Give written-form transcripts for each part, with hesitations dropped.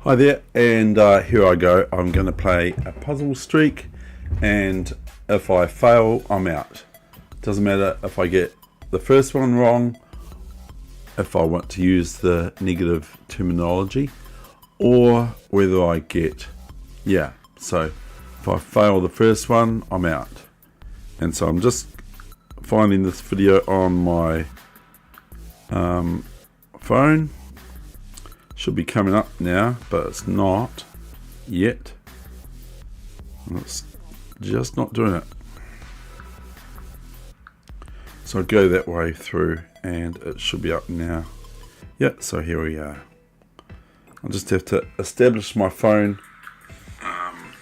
Hi there, and here I go. I'm going to play a puzzle streak, and if I fail, I'm out. Doesn't matter if I get the first one wrong, if I want to use the negative terminology, or whether I get, so if I fail the first one, I'm out. And so I'm just finding this video on my phone. Should be coming up now, but it's not yet. It's just not doing it. So I'll go that way through and it should be up now. Yeah, so here we are. I'll just have to establish my phone.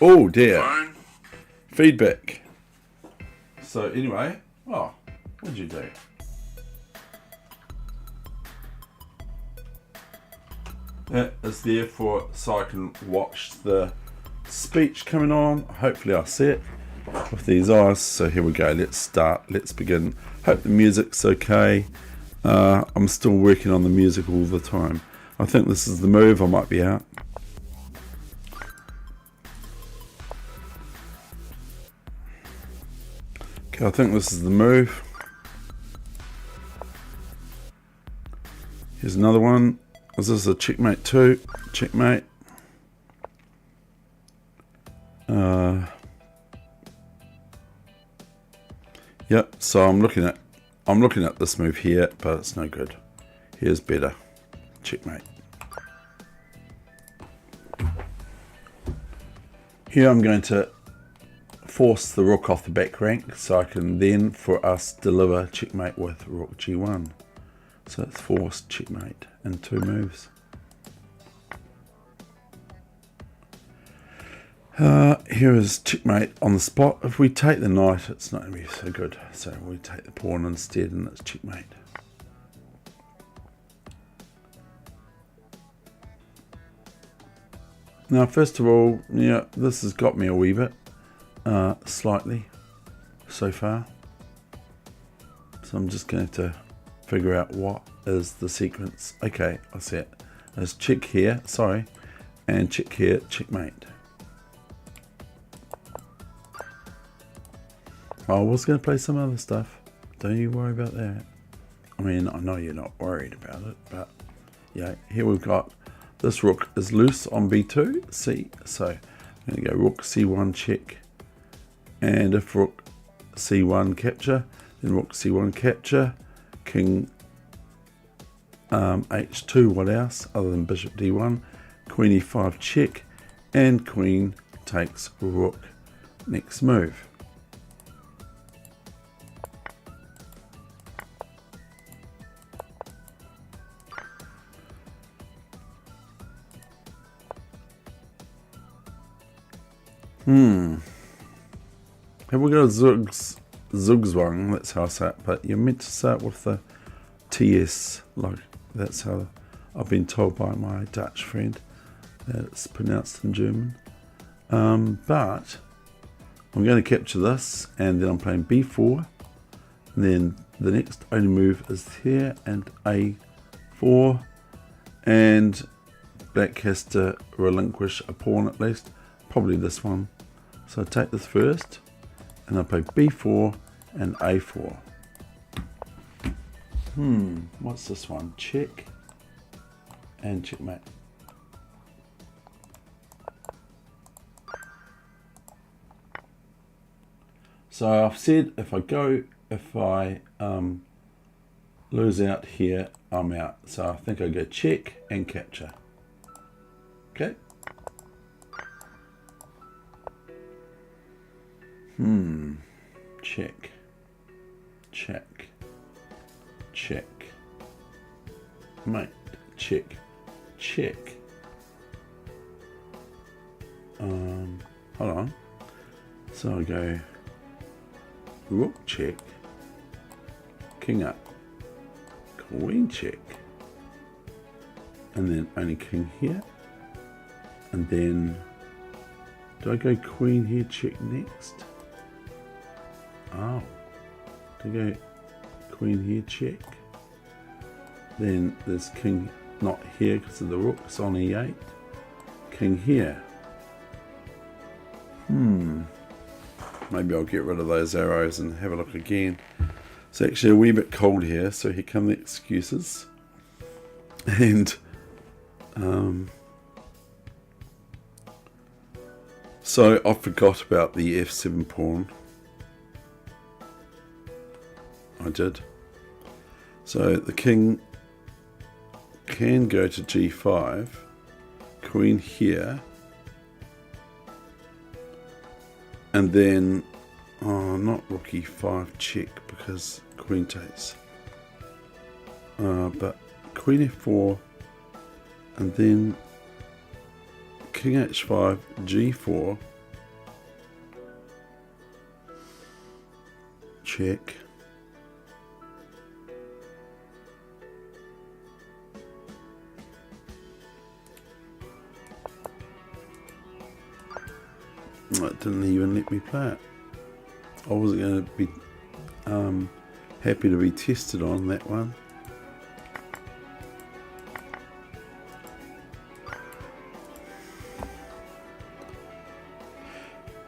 Oh dear. Phone. Feedback. So anyway, what did you do? That is there so I can watch the speech coming on. Hopefully I'll see it with these eyes. So here we go. Let's start. Let's begin. Hope the music's okay. I'm still working on the music all the time. I think this is the move. I might be out. Okay, I think this is the move. Here's another one. Is this a checkmate too? Checkmate. Yep. So I'm looking at this move here, but it's no good. Here's better. Checkmate. Here I'm going to force the rook off the back rank, so I can then, for us, deliver checkmate with rook g1. So it's forced checkmate in 2 moves. Here is checkmate on the spot. If we take the knight, it's not going to be so good. So we take the pawn instead and it's checkmate. Now, first of all, this has got me a wee bit, slightly, so far. So I'm just going to figure out what is the sequence. Okay, I see it. There's check here, and check here, checkmate. I was going to play some other stuff. Don't you worry about that. I mean, I know you're not worried about it, but yeah, here we've got this rook is loose on b2, c. So I'm going to go rook c1 check, and if rook c1 capture, then rook c1 capture, king h2, what else other than bishop d1, queen e5 check, and queen takes rook. Next move. Have we got a Zugzwang? That's how I say it, but you're meant to say it with the TS, like that's how I've been told by my Dutch friend that it's pronounced in German. But I'm going to capture this, and then I'm playing b4, and then the next only move is here and a4, and black has to relinquish a pawn at least, probably this one. So I take this first, and I play b4 and a4. What's this one? Check and checkmate. So I've said if I lose out here, I'm out. So I think I go check and capture. Okay. Check, check, check, mate, check, check. Hold on. So I go rook check, king up, queen check, and then only king here, and then do I go queen here check next? Oh, to go queen here check, then there's king not here because of the rook, it's on e8, king here. Maybe I'll get rid of those arrows and have a look again. It's actually a wee bit cold here, so here come the excuses. And so I forgot about the f7 pawn. I did. So the king can go to g5, queen here, and then not rook e5 check because queen takes, but queen f4, and then king h5, g4 check. It didn't even let me play it. I wasn't going to be happy to be tested on that one.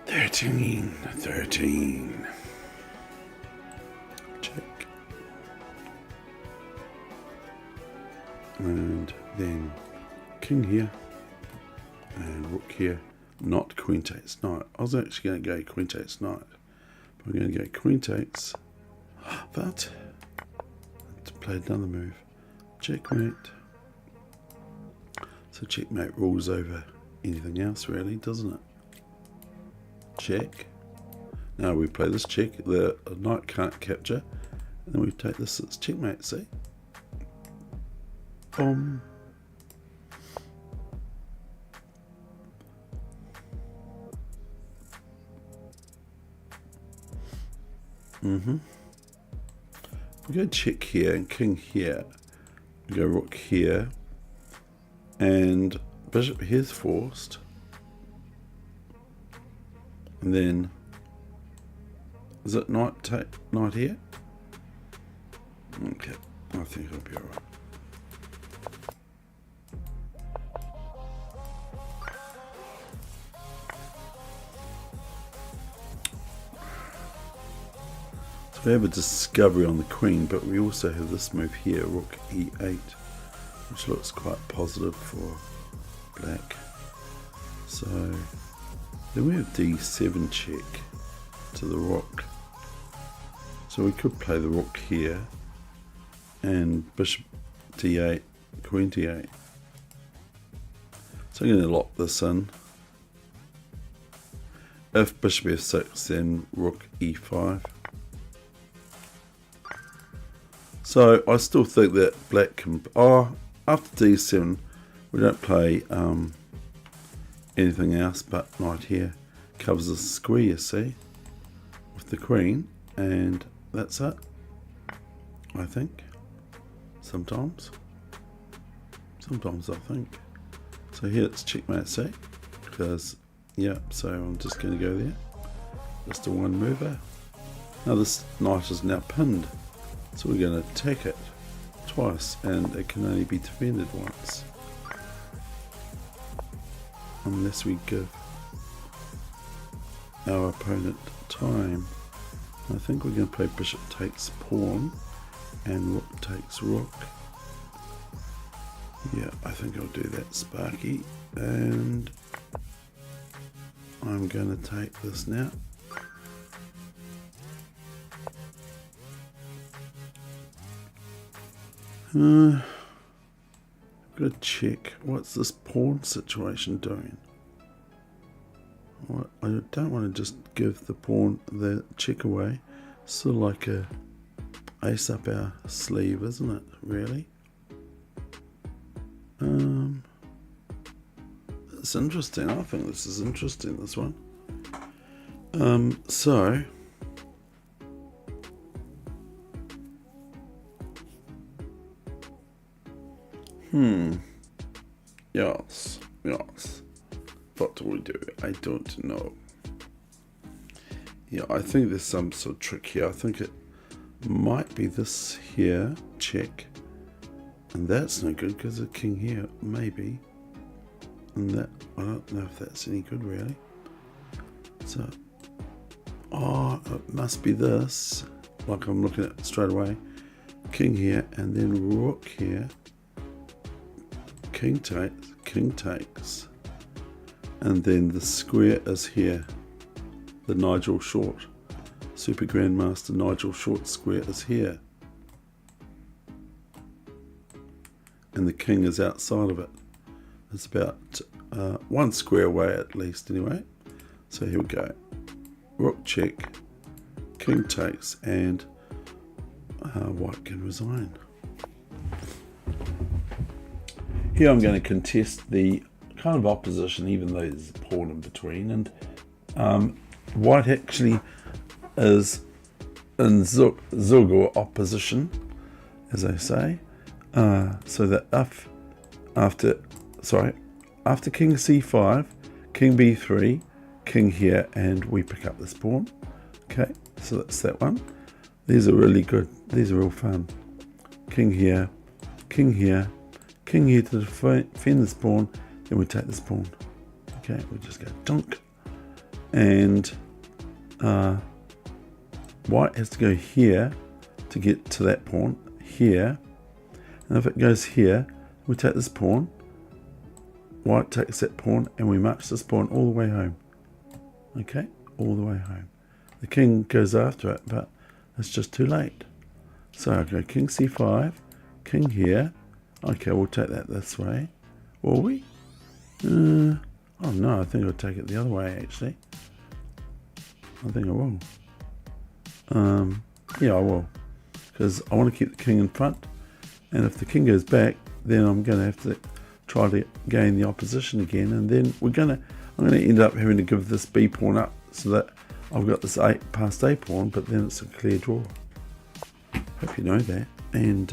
Thirteen. Check. And then king here and rook here. Not queen takes knight. I was actually going to go queen takes knight. But I'm going to go queen takes. But to play another move. Checkmate. So checkmate rules over anything else really, doesn't it? Check. Now we play this check. The knight can't capture. And then we take this as checkmate, see? Boom. We go check here and king here. We go rook here, and bishop here's forced, and then is it knight here? Okay, I think it'll be alright. We have a discovery on the queen, but we also have this move here, rook e8, which looks quite positive for black. So then we have d7 check to the rook. So we could play the rook here and bishop d8, queen d8. So I'm going to lock this in. If bishop f6, then rook e5. So I still think that black can... after d7 we don't play anything else but knight here. Covers the square, you see, with the queen, and that's it, I think. Sometimes I think. So here it's checkmate, see, because, yeah, so I'm just going to go there. Just a one mover. Now this knight is now pinned. So we're going to attack it twice, and it can only be defended once. Unless we give our opponent time. I think we're going to play bishop takes pawn and rook takes rook. Yeah, I think I'll do that, Sparky. And I'm going to take this now. I've got to check what's this pawn situation doing. I don't want to just give the pawn the check away. Sort of like a ace up our sleeve, isn't it? Really? It's interesting. I think this is interesting, this one. So Yes. What do we do? I don't know. Yeah, I think there's some sort of trick here. I think it might be this here, check. And that's no good because the king here, maybe. And that, I don't know if that's any good really. So, oh, it must be this. Like I'm looking at it straight away. King here, and then rook here. King takes. And then the square is here. The Nigel Short, Super Grandmaster Nigel Short square is here. And the king is outside of it. It's about one square away at least anyway. So here we go. Rook check, king takes, and white can resign. Here I'm going to contest the kind of opposition, even though there's a pawn in between. And white actually is in Zug opposition, as I say. So that after king c5, king b3, king here, and we pick up this pawn. Okay, so that's that one. These are really good. These are real fun. King here, king here, king here to defend this pawn. Then we take this pawn. Okay, we just go dunk. And white has to go here to get to that pawn, here. And if it goes here, we take this pawn. White takes that pawn, and we march this pawn all the way home. Okay, all the way home. The king goes after it, but it's just too late. So I go king c5, king here. Okay, we'll take that this way. Will we? Oh no, I think I'll take it the other way actually. I think I will. Yeah, I will. Because I want to keep the king in front. And if the king goes back, then I'm going to have to try to gain the opposition again. And then I'm going to end up having to give this b pawn up so that I've got this passed a pawn, but then it's a clear draw. Hope you know that, and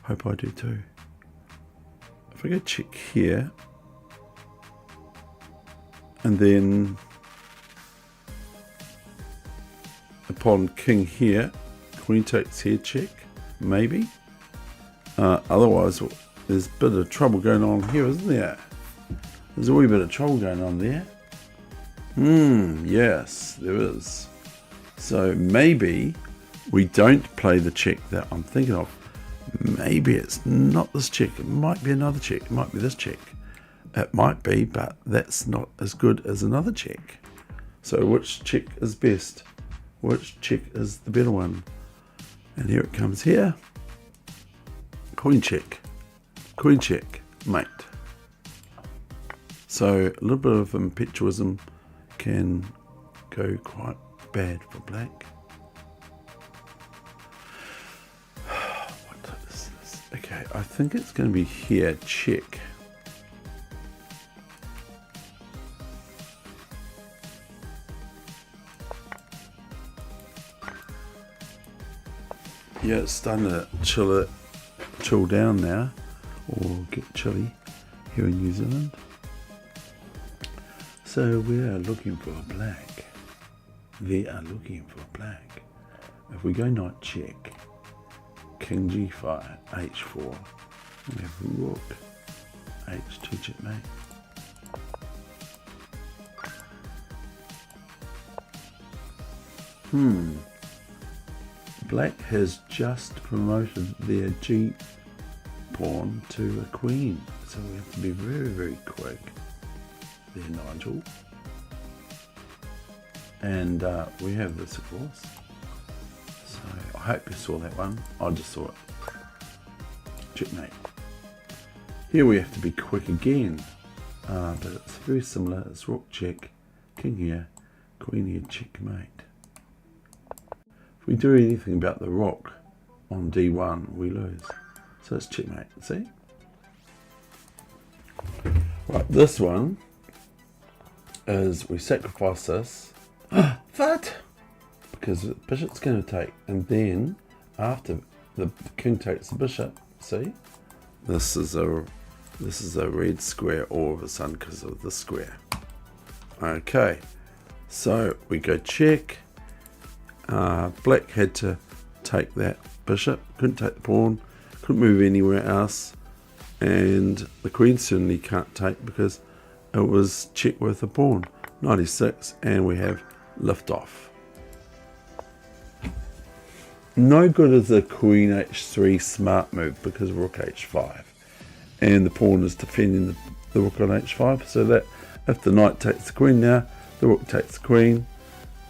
hope I do too. If I go check here, and then upon king here, queen takes here, check, maybe. Otherwise, there's a bit of trouble going on here, isn't there? There's a wee bit of trouble going on there. Yes, there is. So maybe we don't play the check that I'm thinking of. Maybe it's not this check. It might be another check. It might be this check. It might be, but that's not as good as another check. So which check is best? Which check is the better one? And here it comes here. Queen check, mate. So a little bit of impetuism can go quite bad for black. What is this? Okay, I think it's going to be here, check. Yeah, it's starting to chill down now, or get chilly here in New Zealand. So we are looking for black. They are looking for black. If we go knight check, king g5, h4, we have rook, h2 checkmate. Black has just promoted their g pawn to a queen, so we have to be very, very quick there, Nigel. And we have this, of course. So I hope you saw that one. I just saw it. Checkmate. Here we have to be quick again, but it's very similar. It's rook check, king here, queen here, checkmate. If we do anything about the rook on d1, we lose. So it's checkmate, see? Right, this one is we sacrifice this. What? Because the bishop's going to take, and then after the king takes the bishop, see? This is a red square all of a sudden because of the square. Okay, so we go check. Black had to take that bishop, couldn't take the pawn, couldn't move anywhere else, and the queen certainly can't take because it was check with a pawn. 96, and we have liftoff. No good as a queen h3 smart move because rook h5. And the pawn is defending the rook on h5, so that if the knight takes the queen now, the rook takes the queen.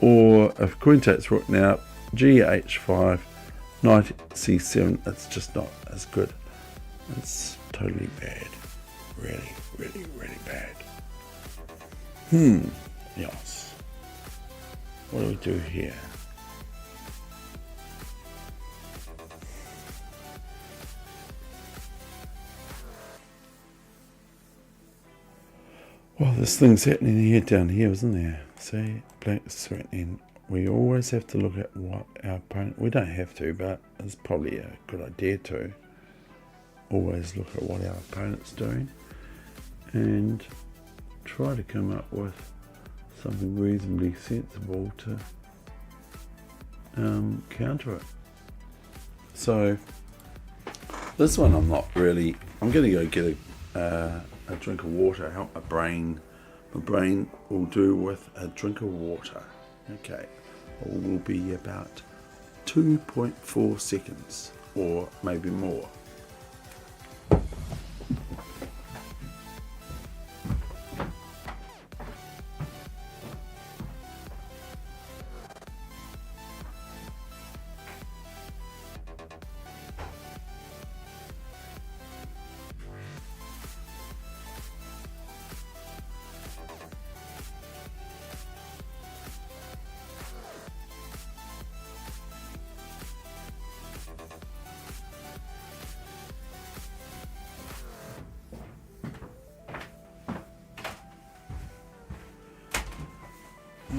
Or if queen takes rook now, gh5, knight c7, it's just not as good. It's totally bad. Really, really, really bad. Yes. What do we do here? Well, there's things happening here down here, isn't there? See, black's threatening. We always have to look at what our opponent... We don't have to, but it's probably a good idea to always look at what our opponent's doing and try to come up with something reasonably sensible to counter it. So this one I'm not really... I'm going to go get a drink of water, help my brain. My brain will do with a drink of water. Okay, it will be about 2.4 seconds or maybe more.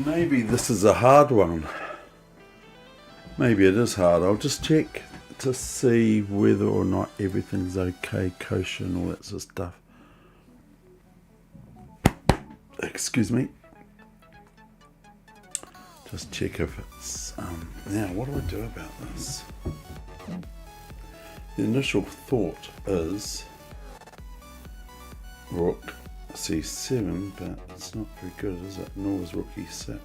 Maybe this is a hard one. Maybe it is hard. I'll just check to see whether or not everything's okay, kosher and all that sort of stuff. Excuse me. Just check if it's... now, what do I do about this? The initial thought is rook c7, but it's not very good, is it? Nor is rook e6.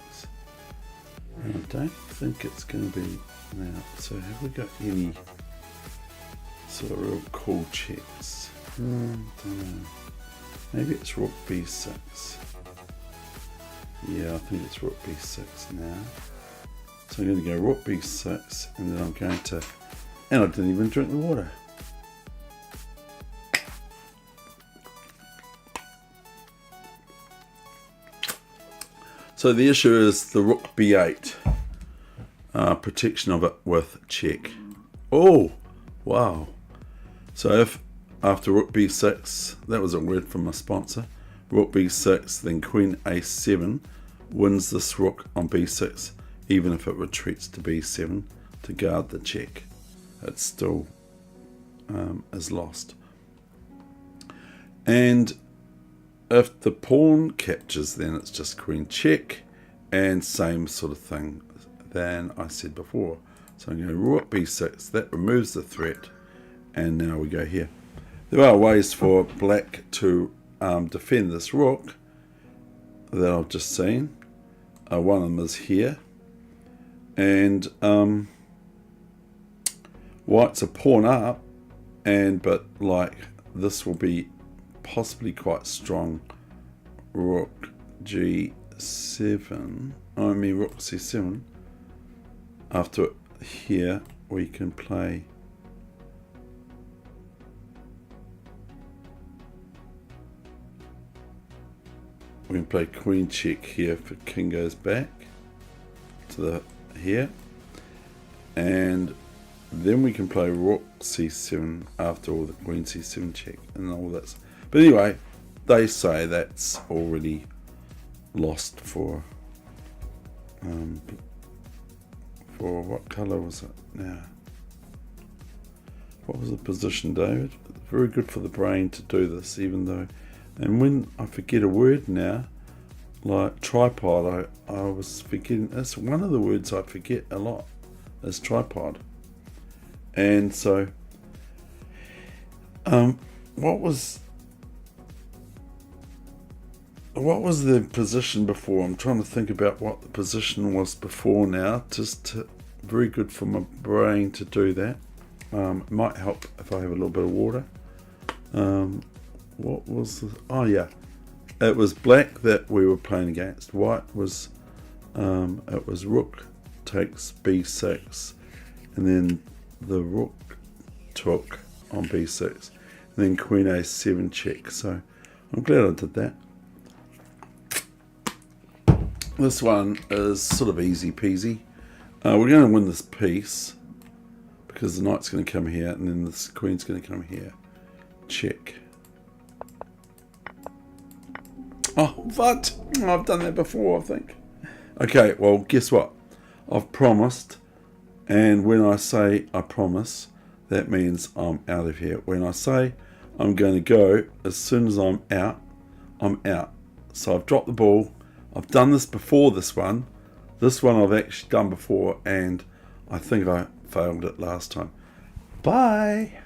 And I don't think it's going to be now. So have we got any sort of real cool checks? Don't know. Maybe it's rook b6. Yeah, I think it's rook b6 now. So I'm going to go rook b6, and then I'm going to... And I didn't even drink the water. So the issue is the rook b8, protection of it with check. Oh, wow. So if after rook b6, that was a word from my sponsor, rook b6, then queen a7 wins this rook on b6, even if it retreats to b7 to guard the check. It still is lost. And if the pawn captures, then it's just queen check, and same sort of thing than I said before. So I'm going to rook b6, that removes the threat, and now we go here. There are ways for black to defend this rook that I've just seen. One of them is here, and white's a pawn up, but like this will be possibly quite strong. Rook g7, rook c7. After here we can play queen check here if king goes back to the here, and then we can play rook c7 after all the queen c7 check and all that. But anyway, they say that's already lost for what colour was it now? What was the position, David? Very good for the brain to do this, even though... And when I forget a word now, like tripod, I was forgetting... That's one of the words I forget a lot, is tripod. And so... what was... What was the position before? I'm trying to think about what the position was before now. Very good for my brain to do that. It might help if I have a little bit of water. What was the... Oh, yeah. It was black that we were playing against. White was... it was rook takes b6. And then the rook took on b6. And then queen a7 check. So I'm glad I did that. This one is sort of easy peasy. We're going to win this piece because the knight's going to come here and then the queen's going to come here. Check. Oh, what? I've done that before, I think. Okay, well, guess what? I've promised, and when I say I promise, that means I'm out of here. When I say I'm going to go, as soon as I'm out, I'm out. So I've dropped the ball. I've done this before this one. This one I've actually done before, and I think I failed it last time. Bye.